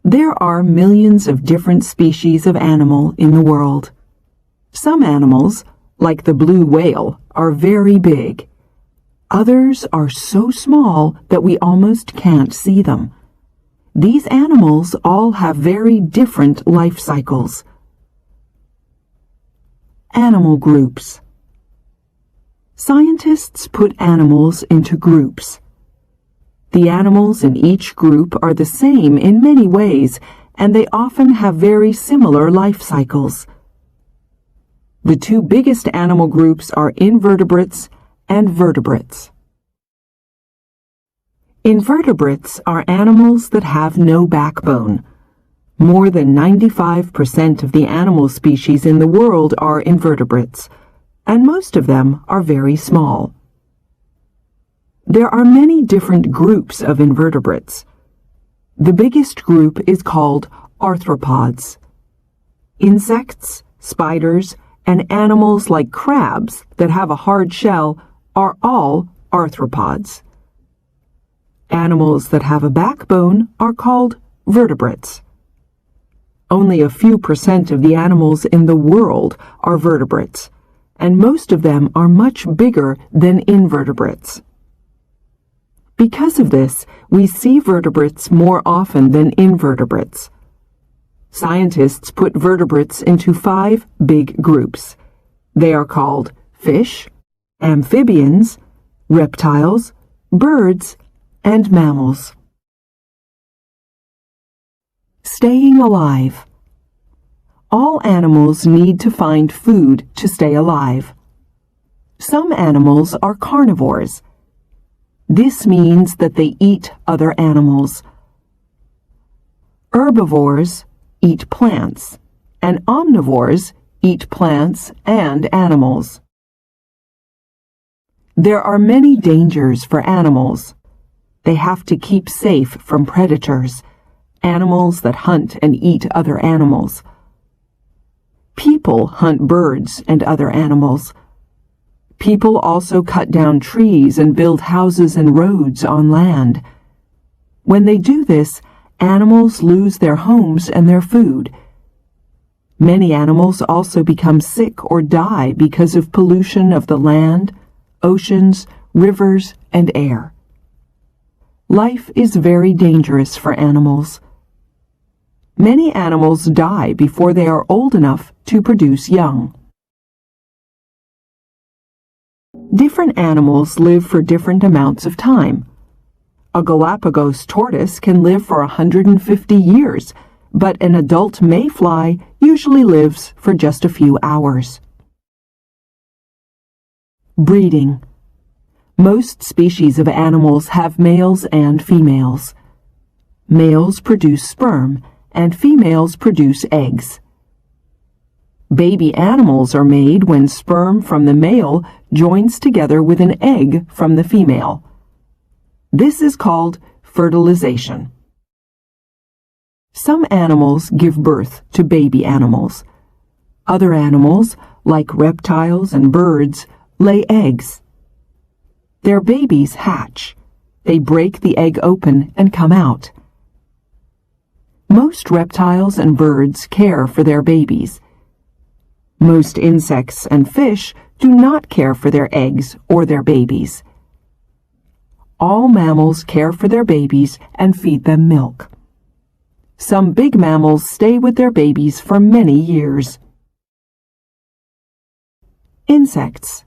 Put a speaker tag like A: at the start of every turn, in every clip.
A: There are millions of different species of animal in the world. Some animals, like the blue whale, are very big. Others are so small that we almost can't see them. These animals all have very different life cycles. Animal groups. Scientists put animals into groups. The animals in each group are the same in many ways, and they often have very similar life cycles. The two biggest animal groups are invertebrates and vertebrates. Invertebrates are animals that have no backbone. More than 95% of the animal species in the world are invertebrates, and most of them are very small. There are many different groups of invertebrates. The biggest group is called arthropods. Insects, spiders, and animals like crabs that have a hard shell are all arthropods. Animals that have a backbone are called vertebrates. Only a few % of the animals in the world are vertebrates, and most of them are much bigger than invertebrates. Because of this, we see vertebrates more often than invertebrates. Scientists put vertebrates into 5 big groups. They are called fish, amphibians, reptiles, birds, and mammals. Staying alive. All animals need to find food to stay alive. Some animals are carnivores. This means that they eat other animals. Herbivores eat plants, and omnivores eat plants and animals. There are many dangers for animals. They have to keep safe from predators, animals that hunt and eat other animals. People hunt birds and other animals. People also cut down trees and build houses and roads on land. When they do this, animals lose their homes and their food. Many animals also become sick or die because of pollution of the land, oceans, rivers, and air. Life is very dangerous for animals. Many animals die before they are old enough to produce young. Different animals live for different amounts of time. A Galapagos tortoise can live for 150 years, but an adult mayfly usually lives for just a few hours. Breeding. Most species of animals have males and females. Males produce sperm, and females produce eggs. Baby animals are made when sperm from the male joins together with an egg from the female. This is called fertilization. Some animals give birth to baby animals. Other animals, like reptiles and birds, lay eggs. Their babies hatch. They break the egg open and come out. Most reptiles and birds care for their babies. Most insects and fish do not care for their eggs or their babies. All mammals care for their babies and feed them milk. Some big mammals stay with their babies for many years. Insects.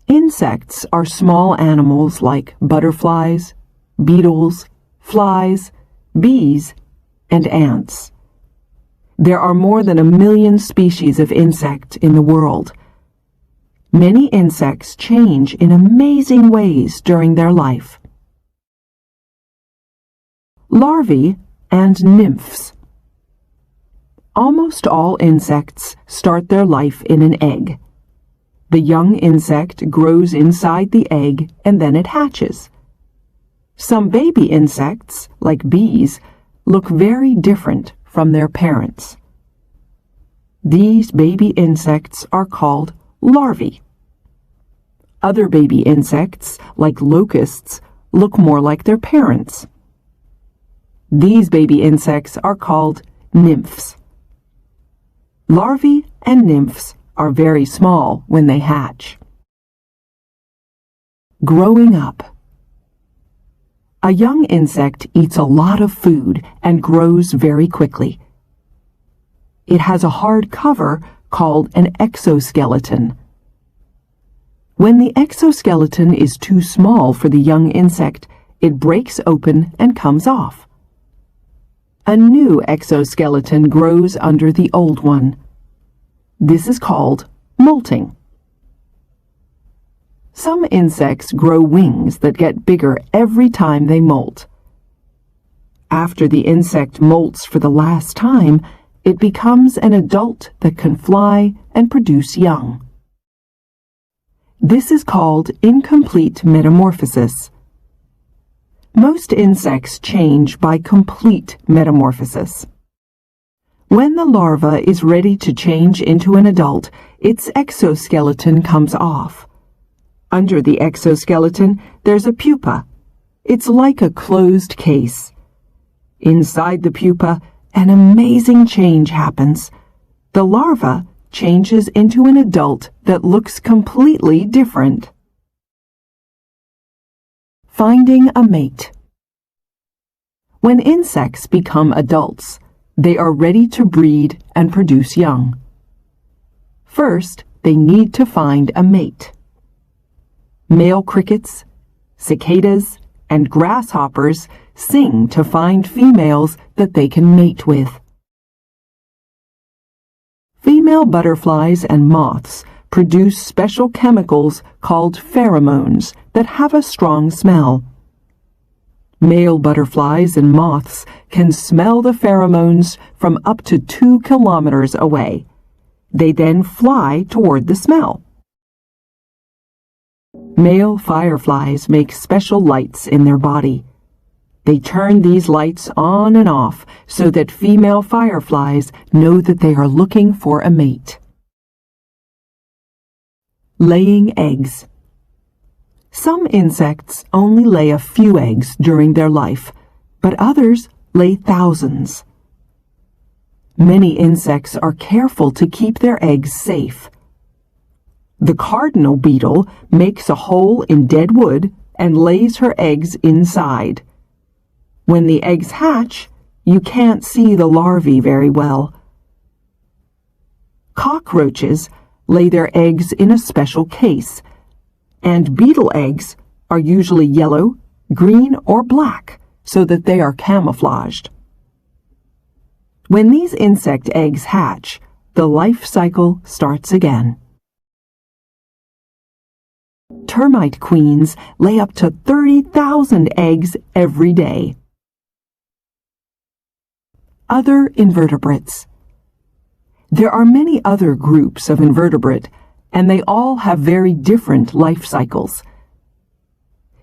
A: Insects are small animals like butterflies, beetles, flies, bees, and ants. There are more than 1 million species of insect in the world. Many insects change in amazing ways during their life. Larvae and nymphs. Almost all insects start their life in an egg. The young insect grows inside the egg and then it hatches. Some baby insects, like bees, look very different from their parents. These baby insects are called larvae. Other baby insects, like locusts, look more like their parents. These baby insects are called nymphs. Larvae and nymphs are very small when they hatch. Growing up. A young insect eats a lot of food and grows very quickly. It has a hard cover called an exoskeleton. When the exoskeleton is too small for the young insect, it breaks open and comes off. A new exoskeleton grows under the old one. This is called molting. Some insects grow wings that get bigger every time they molt. After the insect molts for the last time, it becomes an adult that can fly and produce young. This is called incomplete metamorphosis. Most insects change by complete metamorphosis. When the larva is ready to change into an adult, its exoskeleton comes off. Under the exoskeleton, there's a pupa. It's like a closed case. Inside the pupa, an amazing change happens. The larva changes into an adult that looks completely different. Finding a mate. When insects become adults, they are ready to breed and produce young. First, they need to find a mate. Male crickets, cicadas, and grasshoppers sing to find females that they can mate with. Female butterflies and moths produce special chemicals called pheromones that have a strong smell. Male butterflies and moths can smell the pheromones from up to 2 kilometers away. They then fly toward the smell. Male fireflies make special lights in their body. They turn these lights on and off so that female fireflies know that they are looking for a mate. Laying eggs. Some insects only lay a few eggs during their life, but others lay thousands. Many insects are careful to keep their eggs safe. The cardinal beetle makes a hole in dead wood and lays her eggs inside. When the eggs hatch, you can't see the larvae very well. Cockroaches lay their eggs in a special case, and beetle eggs are usually yellow, green, or black so that they are camouflaged. When these insect eggs hatch, the life cycle starts again. Termite queens lay up to 30,000 eggs every day. Other invertebrates. There are many other groups of invertebrate, and they all have very different life cycles.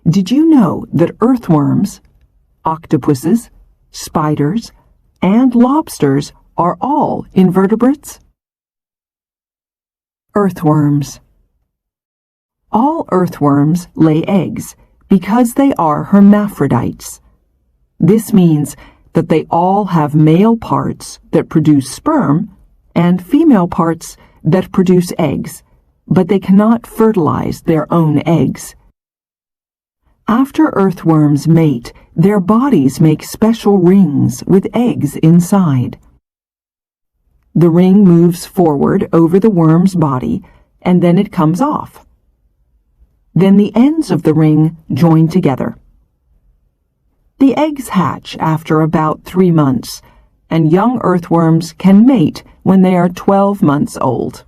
A: Did you know that earthworms, octopuses, spiders, and lobsters are all invertebrates? Earthworms. All earthworms lay eggs because they are hermaphrodites. This means that they all have male parts that produce sperm and female parts that produce eggs, but they cannot fertilize their own eggs. After earthworms mate, their bodies make special rings with eggs inside. The ring moves forward over the worm's body, and then it comes off. Then the ends of the ring join together. The eggs hatch after about 3 months, and young earthworms can mate when they are 12 months old.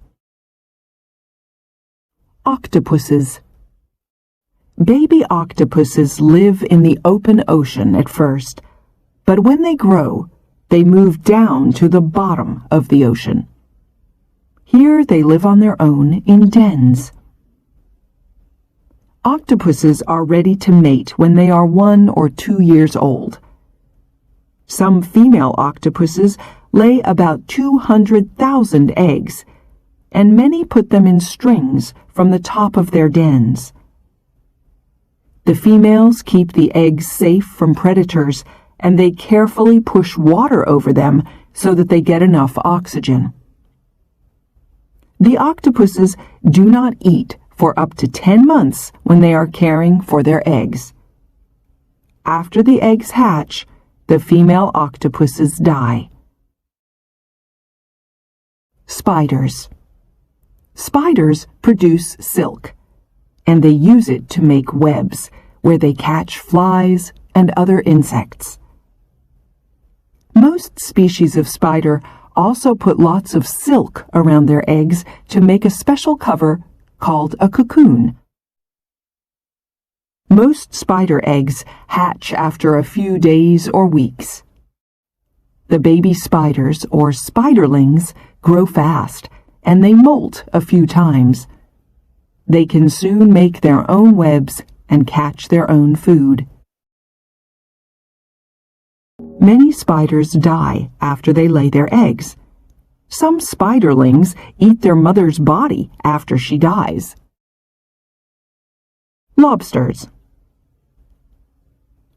A: Octopuses. Baby octopuses live in the open ocean at first, but when they grow, they move down to the bottom of the ocean. Here they live on their own in dens. Octopuses are ready to mate when they are 1 or 2 years old. Some female octopuses lay about 200,000 eggs, and many put them in strings from the top of their dens. The females keep the eggs safe from predators and they carefully push water over them so that they get enough oxygen. The octopuses do not eat for up to 10 months when they are caring for their eggs. After the eggs hatch, the female octopuses die. Spiders. Spiders produce silk, and they use it to make webs where they catch flies and other insects. Most species of spider also put lots of silk around their eggs to make a special cover called a cocoon. Most spider eggs hatch after a few days or weeks. The baby spiders, or spiderlings, grow fast, and they molt a few times. They can soon make their own webs and catch their own food. Many spiders die after they lay their eggs. Some spiderlings eat their mother's body after she dies. Lobsters.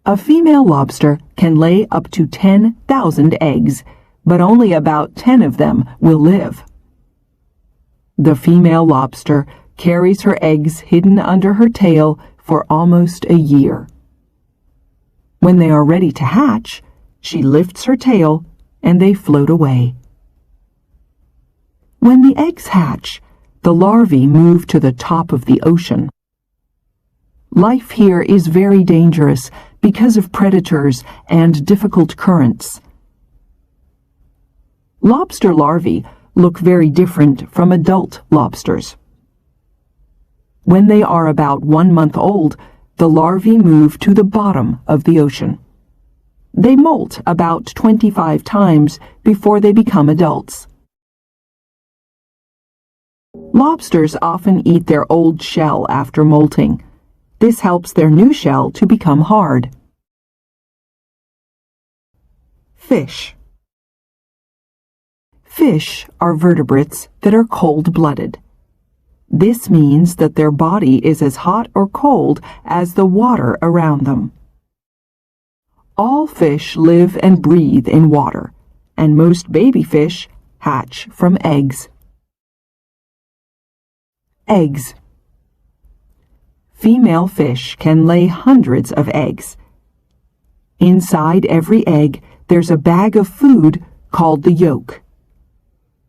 A: A female lobster can lay up to 10,000 eggs, but only about 10 of them will live. The female lobster carries her eggs hidden under her tail for almost a year. When they are ready to hatch, she lifts her tail and they float away. When the eggs hatch, the larvae move to the top of the ocean. Life here is very dangerous because of predators and difficult currents. Lobster larvae look very different from adult lobsters. When they are about 1 month old, the larvae move to the bottom of the ocean. They molt about 25 times before they become adults. Lobsters often eat their old shell after molting. This helps their new shell to become hard. Fish. Fish are vertebrates that are cold-blooded. This means that their body is as hot or cold as the water around them. All fish live and breathe in water, and most baby fish hatch from eggs. Eggs. Female fish can lay hundreds of eggs. Inside every egg, there's a bag of food called the yolk.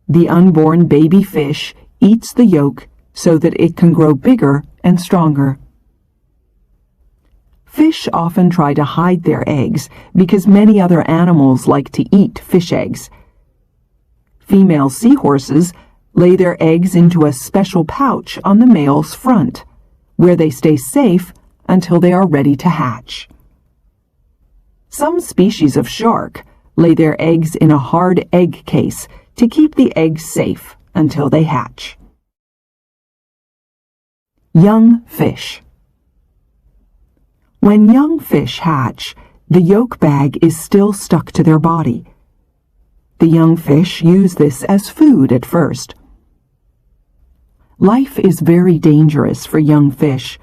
A: The unborn baby fish eats the yolk so that it can grow bigger and stronger. Fish often try to hide their eggs because many other animals like to eat fish eggs. Female seahorses lay their eggs into a special pouch on the male's front, where they stay safe until they are ready to hatch. Some species of shark lay their eggs in a hard egg case to keep the eggs safe until they hatch. Young fish. When young fish hatch, the yolk bag is still stuck to their body. The young fish use this as food at first. Life is very dangerous for young fish.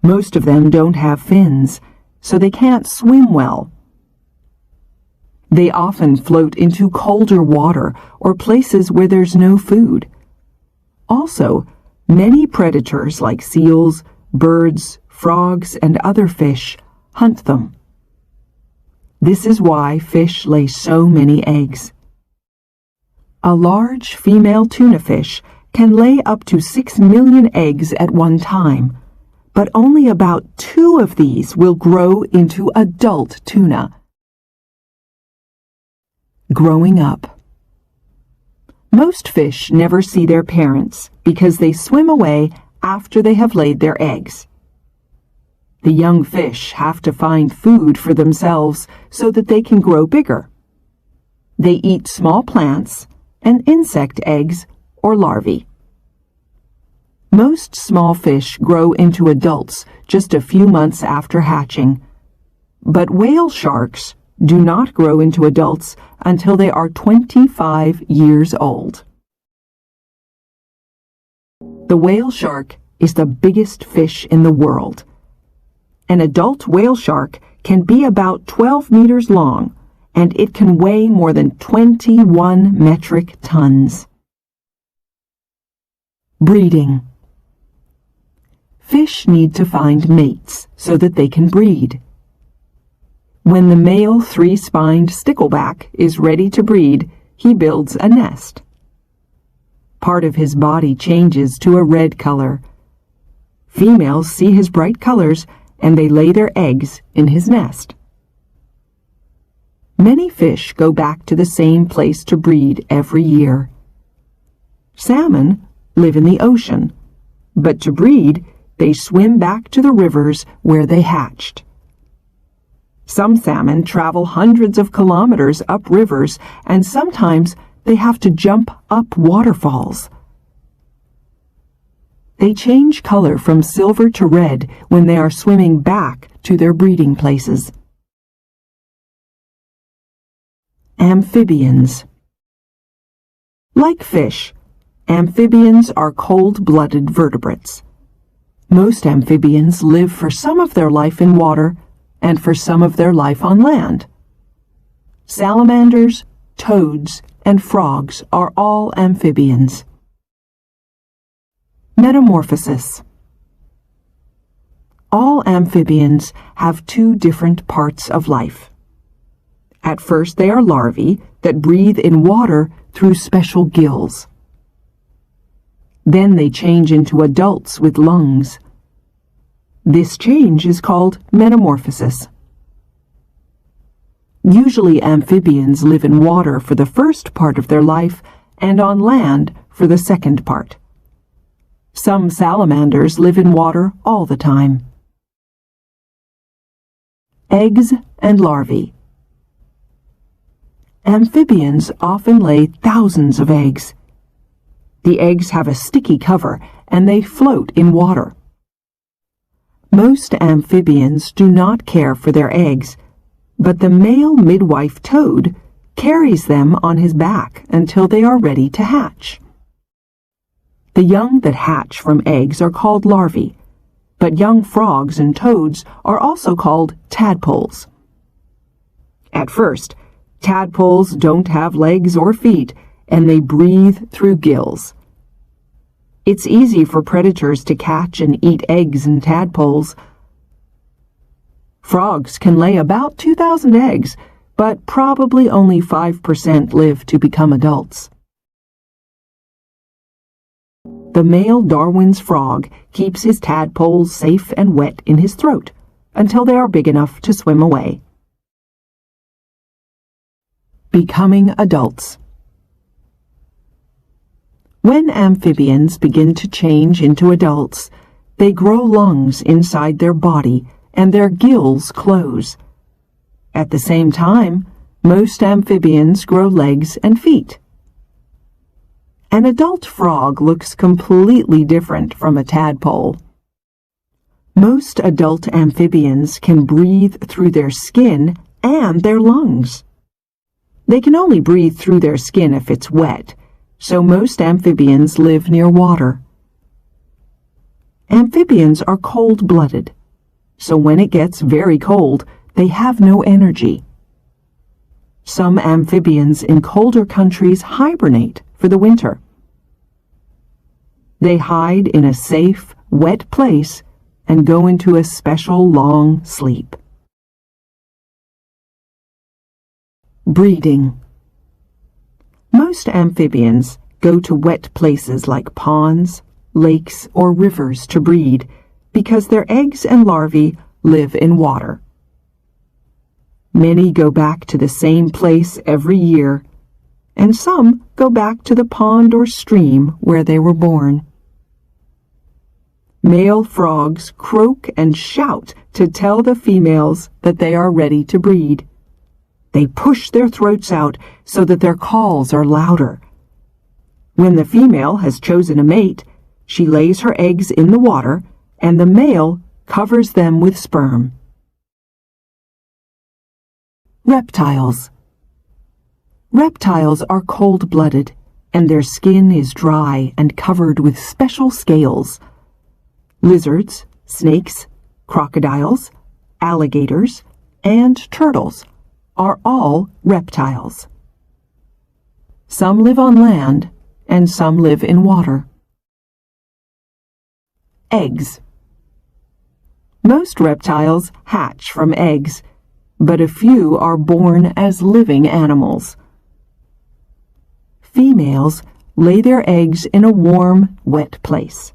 A: Most of them don't have fins, so they can't swim well. They often float into colder water or places where there's no food. Also, many predators like seals, birds, frogs, and other fish hunt them. This is why fish lay so many eggs. A large female tuna fish can lay up to 6 million eggs at one time, but only about 2 of these will grow into adult tuna. Growing up. Most fish never see their parents because they swim away after they have laid their eggs. The young fish have to find food for themselves so that they can grow bigger. They eat small plants and insect eggs or larvae. Most small fish grow into adults just a few months after hatching, but whale sharks do not grow into adults until they are 25 years old. The whale shark is the biggest fish in the world. An adult whale shark can be about 12 meters long, and it can weigh more than 21 metric tons. Breeding. Fish need to find mates so that they can breed. When the male three-spined stickleback is ready to breed, he builds a nest. Part of his body changes to a red color. Females see his bright colors and they lay their eggs in his nest. Many fish go back to the same place to breed every year. Salmon live in the ocean, but to breed, they swim back to the rivers where they hatched. Some salmon travel hundreds of kilometers up rivers, and sometimes they have to jump up waterfalls. They change color from silver to red when they are swimming back to their breeding places. Amphibians. Like fish, amphibians are cold-blooded vertebrates. Most amphibians live for some of their life in water and for some of their life on land. Salamanders, toads, and frogs are all amphibians. Metamorphosis. All amphibians have two different parts of life. At first they are larvae that breathe in water through special gills. Then they change into adults with lungs. This change is called metamorphosis. Usually amphibians live in water for the first part of their life and on land for the second part. Some salamanders live in water all the time. Eggs and larvae. Amphibians often lay thousands of eggs. The eggs have a sticky cover and they float in water. Most amphibians do not care for their eggs, but the male midwife toad carries them on his back until they are ready to hatch. The young that hatch from eggs are called larvae, but young frogs and toads are also called tadpoles. At first, tadpoles don't have legs or feet, and they breathe through gills. It's easy for predators to catch and eat eggs and tadpoles. Frogs can lay about 2,000 eggs, but probably only 5% live to become adults. The male Darwin's frog keeps his tadpoles safe and wet in his throat until they are big enough to swim away. Becoming adults. When amphibians begin to change into adults, they grow lungs inside their body and their gills close. At the same time, most amphibians grow legs and feet. An adult frog looks completely different from a tadpole. Most adult amphibians can breathe through their skin and their lungs. They can only breathe through their skin if it's wet, so most amphibians live near water. Amphibians are cold-blooded, so when it gets very cold, they have no energy. Some amphibians in colder countries hibernate for the winter. They hide in a safe, wet place and go into a special long sleep. Breeding. Most amphibians go to wet places like ponds, lakes, or rivers to breed because their eggs and larvae live in water. Many go back to the same place every year, and some go back to the pond or stream where they were born. Male frogs croak and shout to tell the females that they are ready to breed. They push their throats out so that their calls are louder. When the female has chosen a mate, she lays her eggs in the water, and the male covers them with sperm. Reptiles. Reptiles are cold-blooded, and their skin is dry and covered with special scales. Lizards, snakes, crocodiles, alligators, and turtles are all reptiles. Some live on land and some live in water. Eggs. Most reptiles hatch from eggs, but a few are born as living animals. Females lay their eggs in a warm, wet place.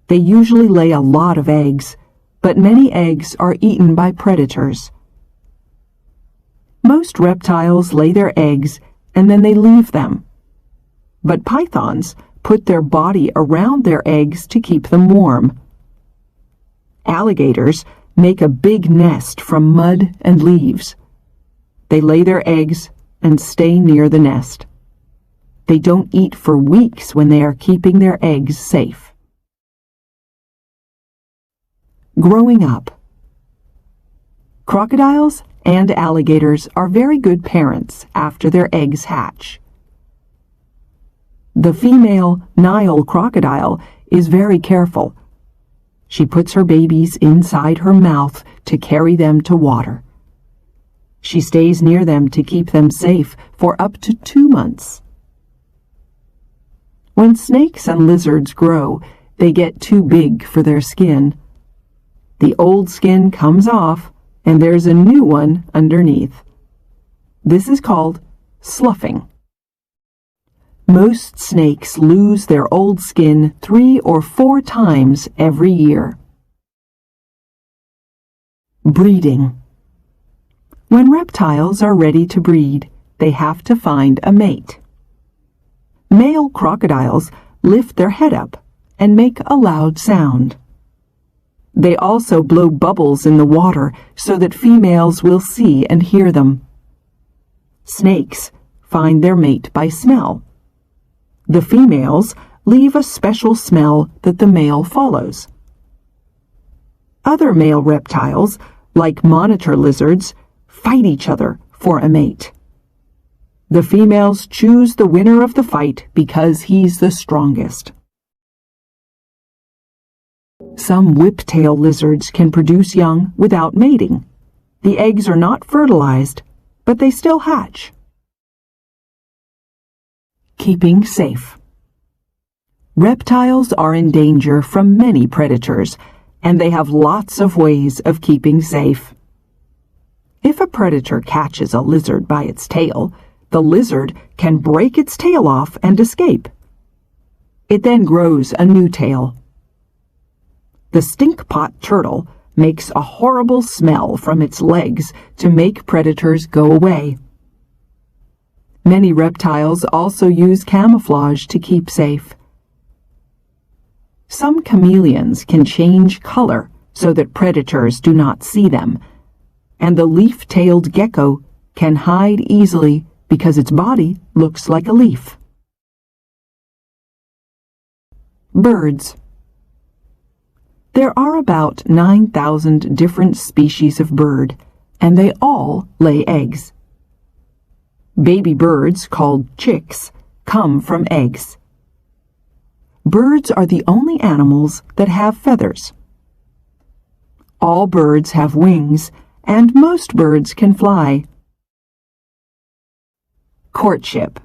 A: They usually lay a lot of eggs, but many eggs are eaten by predators. Most reptiles lay their eggs and then they leave them. But pythons put their body around their eggs to keep them warm. Alligators make a big nest from mud and leaves. They lay their eggs and stay near the nest. They don't eat for weeks when they are keeping their eggs safe. Growing up. Crocodiles and alligators are very good parents after their eggs hatch. The female Nile crocodile is very careful. She puts her babies inside her mouth to carry them to water. She stays near them to keep them safe for up to 2 months. When snakes and lizards grow, they get too big for their skin. The old skin comes off, and there's a new one underneath. This is called sloughing. Most snakes lose their old skin 3 or 4 times every year. Breeding. When reptiles are ready to breed, they have to find a mate. Male crocodiles lift their head up and make a loud sound. They also blow bubbles in the water so that females will see and hear them. Snakes find their mate by smell. The females leave a special smell that the male follows. Other male reptiles, like monitor lizards, fight each other for a mate. The females choose the winner of the fight because he's the strongest. Some whiptail lizards can produce young without mating. The eggs are not fertilized, but they still hatch. Keeping safe. Reptiles are in danger from many predators, and they have lots of ways of keeping safe. If a predator catches a lizard by its tail, the lizard can break its tail off and escape. It then grows a new tail. The stinkpot turtle makes a horrible smell from its legs to make predators go away. Many reptiles also use camouflage to keep safe. Some chameleons can change color so that predators do not see them, and the leaf-tailed gecko can hide easily because its body looks like a leaf. Birds. There are about 9,000 different species of bird, and they all lay eggs. Baby birds, called chicks, come from eggs. Birds are the only animals that have feathers. All birds have wings, and most birds can fly. Courtship.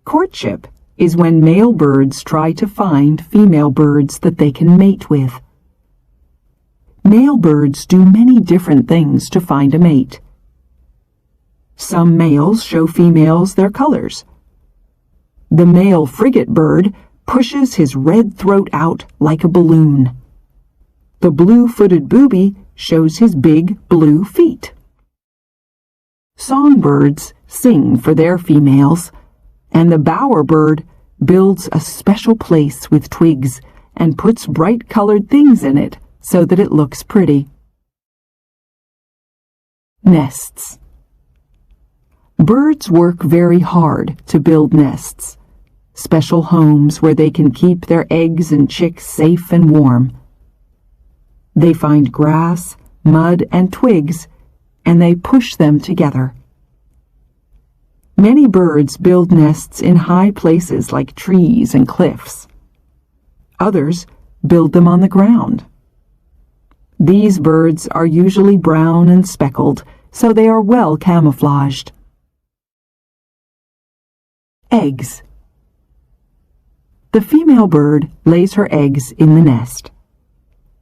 A: Courtship is when male birds try to find female birds that they can mate with. Male birds do many different things to find a mate. Some males show females their colors. The male frigate bird pushes his red throat out like a balloon. The blue-footed booby shows his big blue feet. Songbirds sing for their females, and the bowerbird builds a special place with twigs and puts bright-colored things in it so that it looks pretty. Nests. Birds work very hard to build nests, special homes where they can keep their eggs and chicks safe and warm. They find grass, mud, and twigs, and they push them together. Many birds build nests in high places like trees and cliffs. Others build them on the ground. These birds are usually brown and speckled, so they are well camouflaged. Eggs. The female bird lays her eggs in the nest.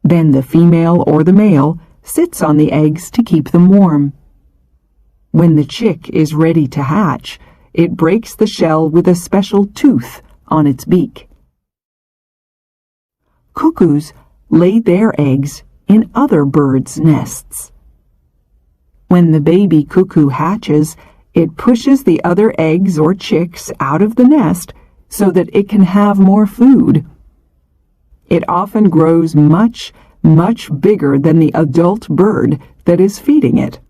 A: Then the female or the male sits on the eggs to keep them warm. When the chick is ready to hatch, it breaks the shell with a special tooth on its beak. Cuckoos lay their eggs in other birds' nests. When the baby cuckoo hatches, it pushes the other eggs or chicks out of the nest so that it can have more food. It often grows much, much bigger than the adult bird that is feeding it.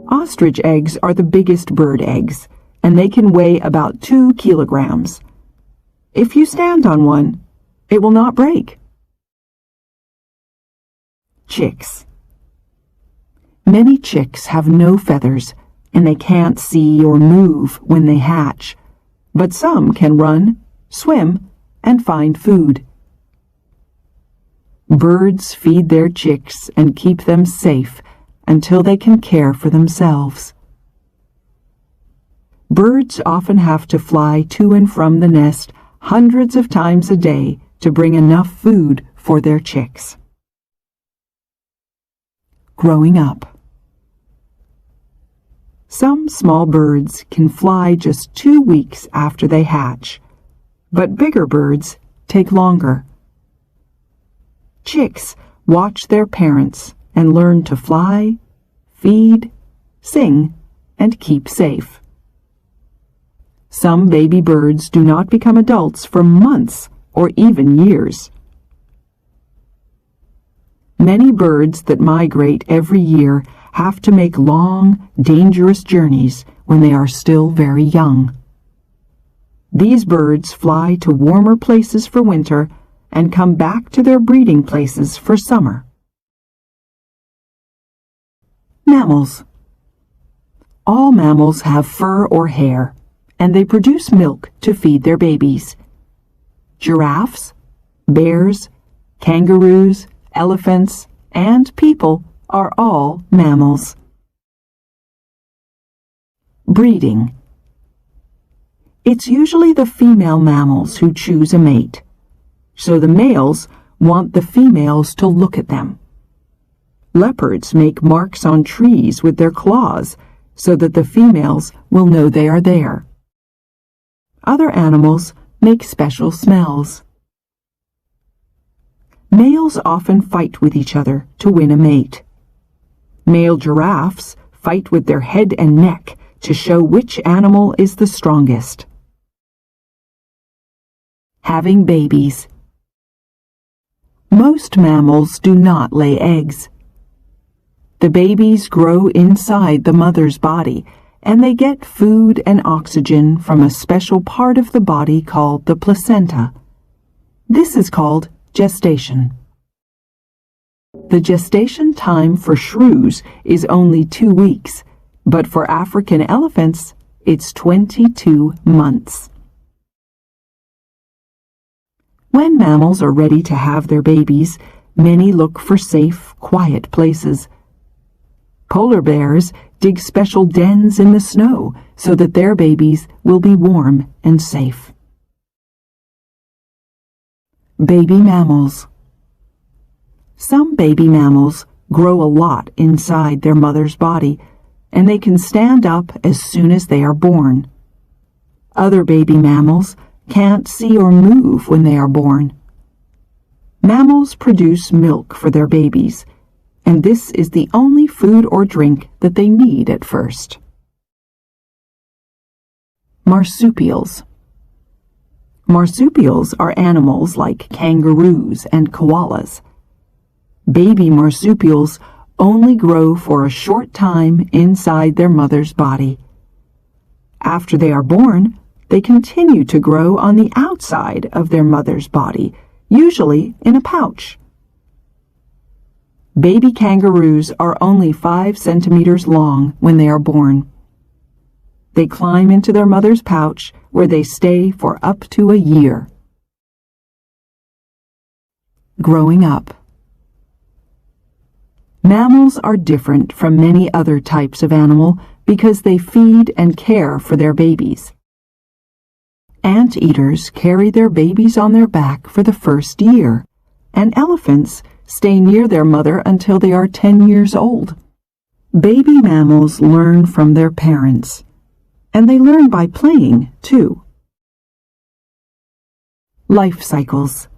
A: Ostrich eggs are the biggest bird eggs, and they can weigh about 2 kilograms. If you stand on one, it will not break. Chicks. Many chicks have no feathers, and they can't see or move when they hatch, but some can run, swim, and find food. Birds feed their chicks and keep them safe until they can care for themselves. Birds often have to fly to and from the nest hundreds of times a day to bring enough food for their chicks. Growing up. Some small birds can fly just 2 weeks after they hatch, but bigger birds take longer. Chicks watch their parents and learn to fly, feed, sing, and keep safe. Some baby birds do not become adults for months or even years. Many birds that migrate every year have to make long, dangerous journeys when they are still very young. These birds fly to warmer places for winter and come back to their breeding places for summer. Mammals. All mammals have fur or hair, and they produce milk to feed their babies. Giraffes, bears, kangaroos, elephants, and people are all mammals. Breeding. It's usually the female mammals who choose a mate, so the males want the females to look at them. Leopards make marks on trees with their claws so that the females will know they are there. Other animals make special smells. Males often fight with each other to win a mate. Male giraffes fight with their head and neck to show which animal is the strongest. Having babies. Most mammals do not lay eggs. The babies grow inside the mother's body, and they get food and oxygen from a special part of the body called the placenta. This is called gestation. The gestation time for shrews is only 2 weeks, but for African elephants, it's 22 months. When mammals are ready to have their babies, many look for safe, quiet places. Polar bears dig special dens in the snow so that their babies will be warm and safe. Baby mammals. Some baby mammals grow a lot inside their mother's body, and they can stand up as soon as they are born. Other baby mammals can't see or move when they are born. Mammals produce milk for their babies, and this is the only food or drink that they need at first. Marsupials. Marsupials are animals like kangaroos and koalas. Baby marsupials only grow for a short time inside their mother's body. After they are born, they continue to grow on the outside of their mother's body, usually in a pouch. Baby kangaroos are only 5 centimeters long when they are born. They climb into their mother's pouch, where they stay for up to a year. Growing up. Mammals are different from many other types of animal because they feed and care for their babies. Anteaters carry their babies on their back for the first year, and elephants stay near their mother until they are 10 years old. Baby mammals learn from their parents, and they learn by playing, too. Life cycles.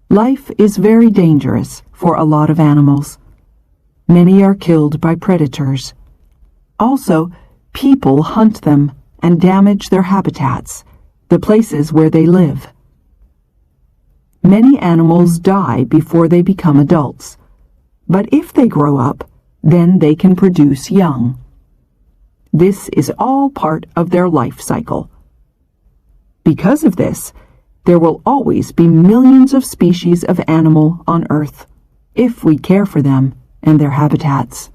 A: Life is very dangerous for a lot of animals. Many are killed by predators. Also, people hunt them and damage their habitats, the places where they live. Many animals die before they become adults, but if they grow up, then they can produce young. This is all part of their life cycle. Because of this, there will always be millions of species of animal on Earth, if we care for them and their habitats.